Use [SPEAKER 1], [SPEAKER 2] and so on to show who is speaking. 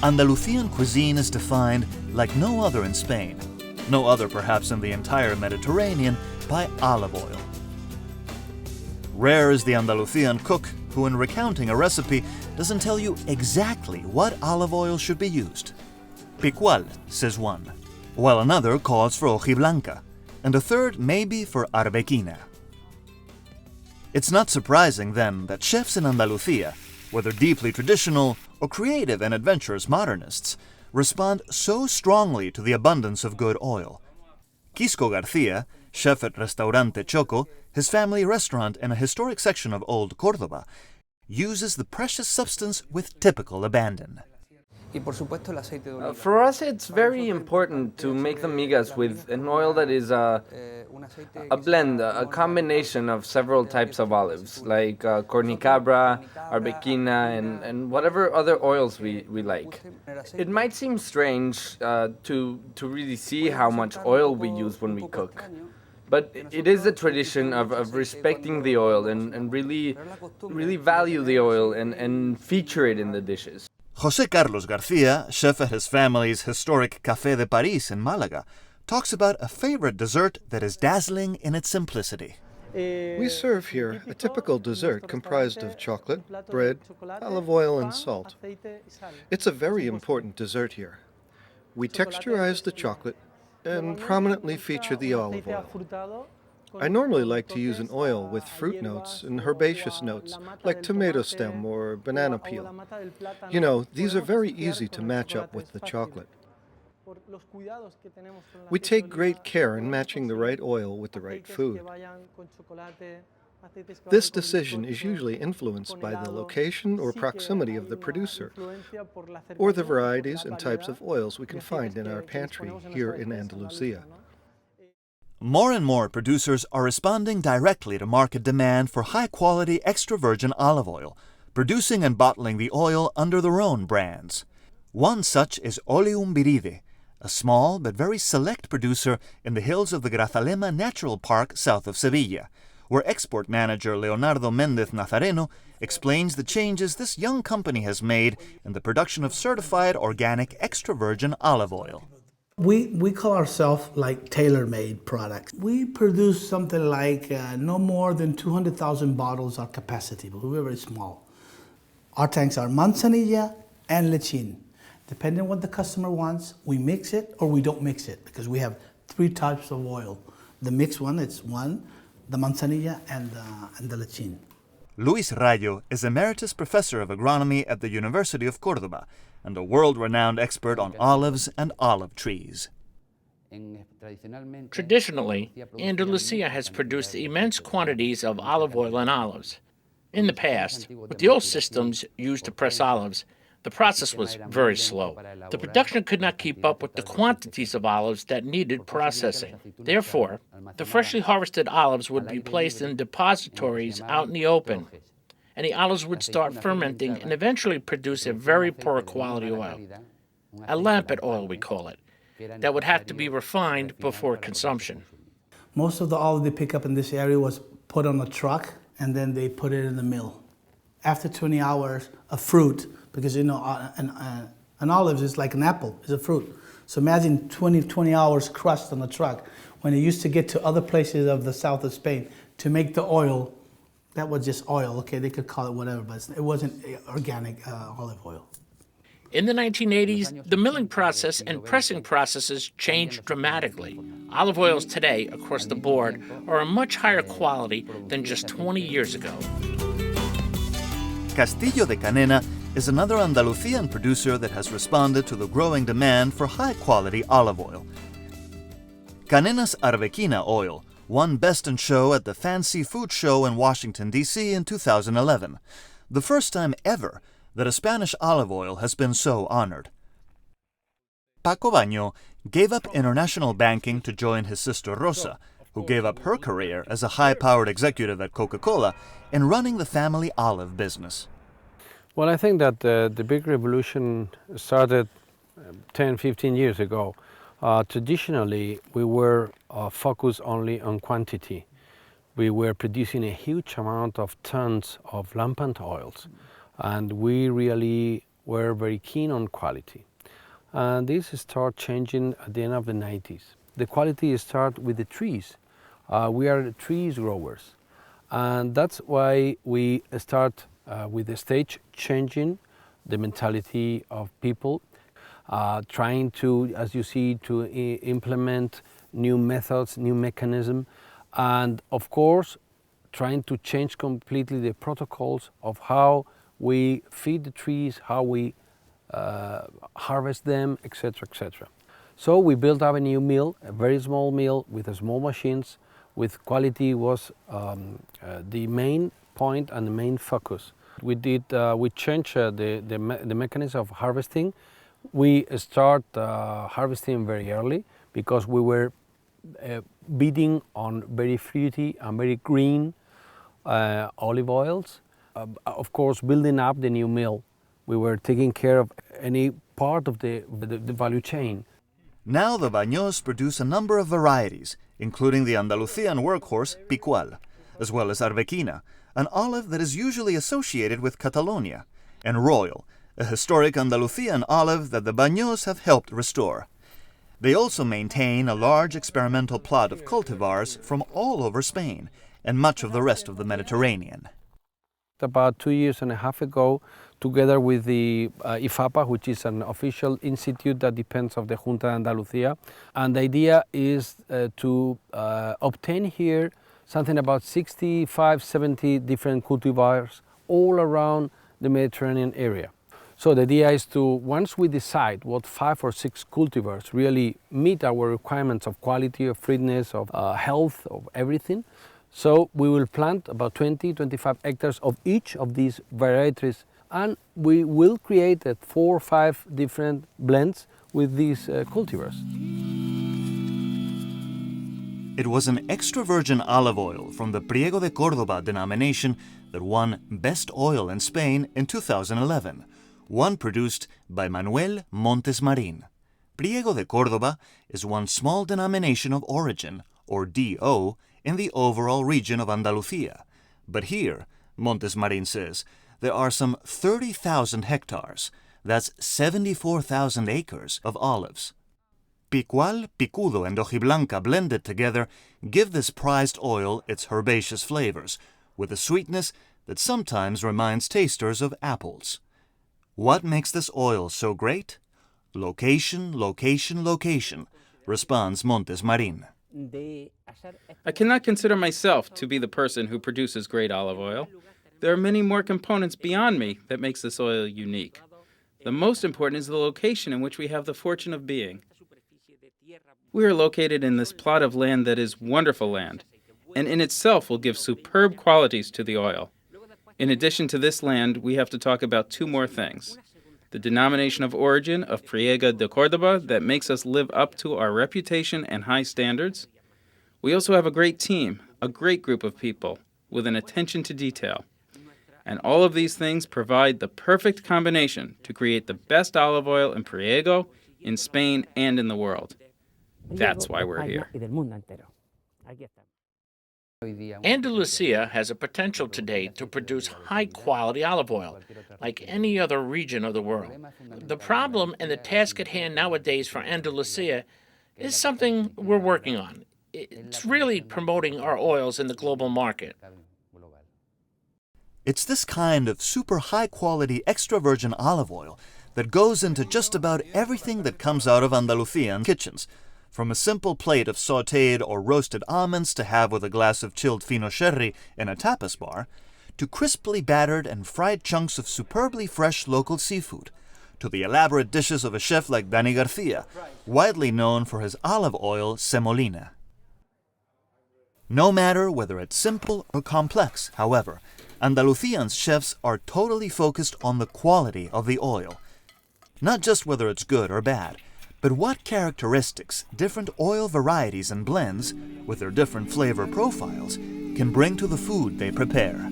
[SPEAKER 1] Andalucían cuisine is defined like no other in Spain, no other perhaps in the entire Mediterranean, by olive oil. Rare is the Andalucían cook who, in recounting a recipe, doesn't tell you exactly what olive oil should be used. Picual, says one, while another calls for hojiblanca, and a third may be for arbequina. It's not surprising, then, that chefs in Andalucía, whether deeply traditional or creative and adventurous modernists, respond so strongly to the abundance of good oil. Quisco García, chef at Restaurante Choco, his family restaurant in a historic section of Old Córdoba, uses the precious substance with typical abandon.
[SPEAKER 2] For us, it's very important to make the migas with an oil that is a blend, a combination of several types of olives, like cornicabra, arbequina, and whatever other oils we like. It might seem strange to really see how much oil we use when we cook, but it is a tradition of respecting the oil and really value the oil and feature it in the dishes.
[SPEAKER 1] José Carlos García, chef at his family's historic Café de París in Málaga, talks about a favorite dessert that is dazzling in its simplicity.
[SPEAKER 3] We serve here a typical dessert comprised of chocolate, bread, olive oil, and salt. It's a very important dessert here. We texturize the chocolate and prominently feature the olive oil. I normally like to use an oil with fruit notes and herbaceous notes, like tomato stem or banana peel. You know, these are very easy to match up with the chocolate. We take great care in matching the right oil with the right food. This decision is usually influenced by the location or proximity of the producer, or the varieties and types of oils we can find in our pantry here in Andalucía.
[SPEAKER 1] More and more producers are responding directly to market demand for high-quality extra virgin olive oil, producing and bottling the oil under their own brands. One such is Oleum Viride, a small but very select producer in the hills of the Grazalema Natural Park south of Sevilla, where export manager Leonardo Méndez Nazareno explains the changes this young company has made in the production of certified organic extra virgin olive oil.
[SPEAKER 4] We call ourselves like tailor-made products. We produce something like no more than 200,000 bottles our capacity, but we're very small. Our tanks are manzanilla and lechín. Depending on what the customer wants, we mix it or we don't mix it, because we have three types of oil. The mixed one, it's one, the manzanilla and the lechín.
[SPEAKER 1] Luis Rayo is Emeritus Professor of Agronomy at the University of Córdoba and a world-renowned expert on olives and olive trees.
[SPEAKER 5] Traditionally, Andalucía has produced immense quantities of olive oil and olives. In the past, with the old systems used to press olives, the process was very slow. The production could not keep up with the quantities of olives that needed processing. Therefore, the freshly harvested olives would be placed in depositories out in the open, and the olives would start fermenting and eventually produce a very poor quality oil, a lampet oil we call it, that would have to be refined before consumption.
[SPEAKER 4] Most of the olive they pick up in this area was put on a truck and then they put it in the mill. After 20 hours, a fruit, because you know an olive is like an apple, it's a fruit. So imagine 20 hours crushed on the truck. When it used to get to other places of the south of Spain to make the oil, that was just oil, okay, they could call it whatever, but it wasn't organic olive oil.
[SPEAKER 5] In the 1980s, the milling process and pressing processes changed dramatically. Olive oils today, across the board, are a much higher quality than just 20 years ago.
[SPEAKER 1] Castillo de Canena is another Andalucían producer that has responded to the growing demand for high-quality olive oil. Canena's arbequina oil won Best in Show at the Fancy Food Show in Washington, D.C. in 2011, the first time ever that a Spanish olive oil has been so honored. Paco Baño gave up international banking to join his sister Rosa, who gave up her career as a high-powered executive at Coca-Cola in running the family olive business.
[SPEAKER 6] Well, I think that the big revolution started 10, 15 years ago. Traditionally, we were focused only on quantity. We were producing a huge amount of tons of lampant oils, and we really were very keen on quality. And this started changing at the end of the 90s. The quality starts with the trees. We are trees growers. And that's why we start with the stage changing the mentality of people, trying to, as you see, to implement new methods, new mechanism, and of course, trying to change completely the protocols of how we feed the trees, how we harvest them, etc., etc. So we built up a new mill, a very small mill with small machines, with quality was the main point and the main focus. We changed the mechanism of harvesting. We start harvesting very early because we were bidding on very fruity and very green olive oils. Of course, building up the new mill, we were taking care of any part of the value chain.
[SPEAKER 1] Now the Baños produce a number of varieties, including the Andalucían workhorse picual, as well as arbequina, an olive that is usually associated with Catalonia, and Royal, a historic Andalucían olive that the Baños have helped restore. They also maintain a large experimental plot of cultivars from all over Spain and much of the rest of the Mediterranean.
[SPEAKER 6] About 2.5 years ago, together with the IFAPA, which is an official institute that depends of the Junta de Andalucía, and the idea is to obtain here something about 65, 70 different cultivars all around the Mediterranean area. So the idea is to, once we decide what 5 or 6 cultivars really meet our requirements of quality, of fruitness, of health, of everything, so we will plant about 20, 25 hectares of each of these varieties, and we will create 4 or 5 different blends with these cultivars.
[SPEAKER 1] It was an extra virgin olive oil from the Priego de Córdoba denomination that won Best Oil in Spain in 2011, one produced by Manuel Montes Marín. Priego de Córdoba is one small denomination of origin, or DO, in the overall region of Andalucía. But here, Montes Marín says, there are some 30,000 hectares, that's 74,000 acres of olives. Picual, picudo, and hojiblanca blended together give this prized oil its herbaceous flavors, with a sweetness that sometimes reminds tasters of apples. What makes this oil so great? Location, location, location, responds Montes Marín.
[SPEAKER 7] I cannot consider myself to be the person who produces great olive oil. There are many more components beyond me that makes this oil unique. The most important is the location in which we have the fortune of being. We are located in this plot of land that is wonderful land, and in itself will give superb qualities to the oil. In addition to this land, we have to talk about 2 more things. The denomination of origin of Priego de Córdoba that makes us live up to our reputation and high standards. We also have a great team, a great group of people, with an attention to detail. And all of these things provide the perfect combination to create the best olive oil in Priego, in Spain, and in the world. That's why we're here.
[SPEAKER 5] Andalucía has a potential today to produce high-quality olive oil, like any other region of the world. The problem and the task at hand nowadays for Andalucía is something we're working on. It's really promoting our oils in the global market.
[SPEAKER 1] It's this kind of super high-quality extra virgin olive oil that goes into just about everything that comes out of Andalucían kitchens, from a simple plate of sautéed or roasted almonds to have with a glass of chilled fino sherry in a tapas bar, to crisply battered and fried chunks of superbly fresh local seafood, to the elaborate dishes of a chef like Dani Garcia, widely known for his olive oil semolina. No matter whether it's simple or complex, however, Andalucían's chefs are totally focused on the quality of the oil. Not just whether it's good or bad, but what characteristics different oil varieties and blends, with their different flavor profiles, can bring to the food they prepare.